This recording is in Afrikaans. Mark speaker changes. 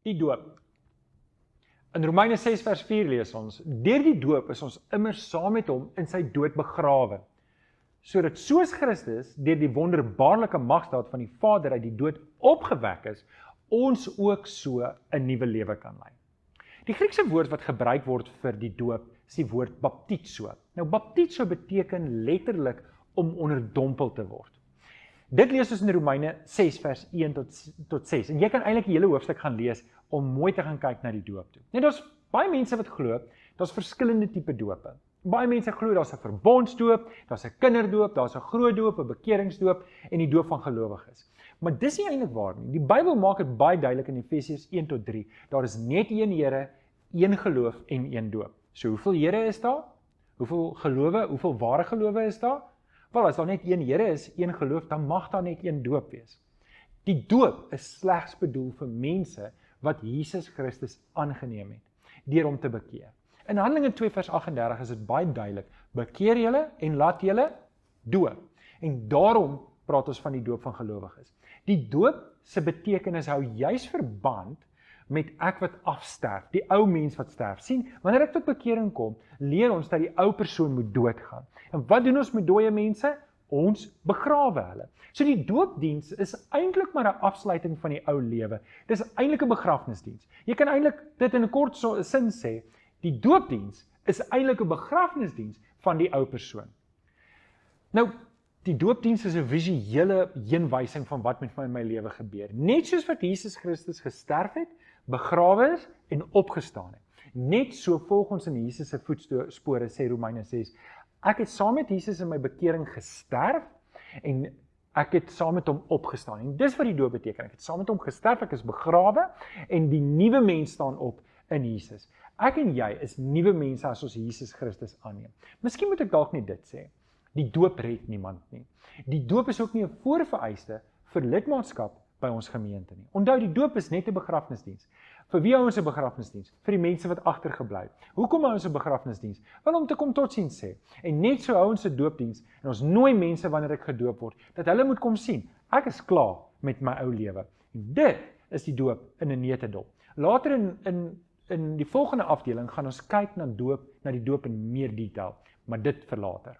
Speaker 1: Die doop. In Romeine 6 vers 4 lees ons, deur die doop is ons immer saam met hom in sy dood begrawe, sodat soos Christus deur die wonderbaarlike magdaad van die Vader uit die dood opgewek is, ons ook so 'n nuwe lewe kan lei. Die Griekse woord wat gebruik word vir die doop is die woord baptizo. Nou baptizo beteken letterlik om onderdompel te word. Dit lees ons in Romeine 6 vers 1 tot 6 en jy kan eintlik die hele hoofstuk gaan lees om mooi te gaan kyk na die doop toe. Net daar's baie mense wat glo, daar's verskillende tipe dope. Baie mense glo daar's 'n verbondsdoop, daar's 'n kinderdoop, daar's 'n groot doop, 'n bekeringsdoop en die doop van gelowiges. Maar dis nie eintlik waar nie. Die Bybel maak dit baie duidelik in Efesiërs 1 tot 3. Daar is net een Here, een geloof en een doop. So hoeveel Here is daar? Hoeveel gelowe, hoeveel ware gelowe is daar? Wel, as daar net een Here is, een geloof, dan mag daar net een doop wees. Die doop is slegs bedoel vir mense wat Jesus Christus aangeneem het, deur hom te bekeer. In Handelinge 2 vers 38 is dit baie duidelik, bekeer julle en laat julle doop. En daarom praat ons van die doop van gelowiges. Die doop se betekenis hou juis verband met ek wat afsterf, die ou mens wat sterf. Sien, wanneer ek tot bekering kom, leer ons dat die ou persoon moet doodgaan. En wat doen ons met dooie mense? Ons begrawe hulle. So die doopdiens is eintlik maar 'n afsluiting van die ou lewe. Dis eintlik 'n begrafnisdiens. Jy kan eintlik dit in 'n kort sin sê, die doopdiens is eintlik 'n begrafnisdiens van die ou persoon. Nou, die doopdiens is 'n visuele heenwysing van wat met my in my lewe gebeur. Net soos wat Jesus Christus gesterf het, begrawe is en opgestaan het. Net so volg ons in Jesus se voetspore, sê Romeine 6. Ek het saam met Jesus in my bekering gesterf en ek het saam met hom opgestaan. En dis wat die doop beteken. Ek het saam met hom gesterf, ek is begrawe en die nuwe mens staan op in Jesus. Ek en jy is nuwe mense as ons Jesus Christus aanneem. Miskien moet ek dalk net dit sê. Die doop red niemand nie. Die doop is ook nie 'n voorvereiste vir lidmaatskap by ons gemeente nie. Onthou, die doop is net 'n begrafnisdiens. Vir wie hou ons 'n begrafnisdiens? Vir die mense wat agtergebly het. Hoekom hou ons 'n begrafnisdiens? Wel om te kom totsiens sê. En net so hou ons 'n doopdiens en ons nooi mense wanneer ek gedoop word, dat hulle moet kom sien. Ek is klaar met my ou lewe. En dit is die doop in 'n neutedop. Later in die volgende afdeling gaan ons kyk na die doop in meer detail, maar dit vir later.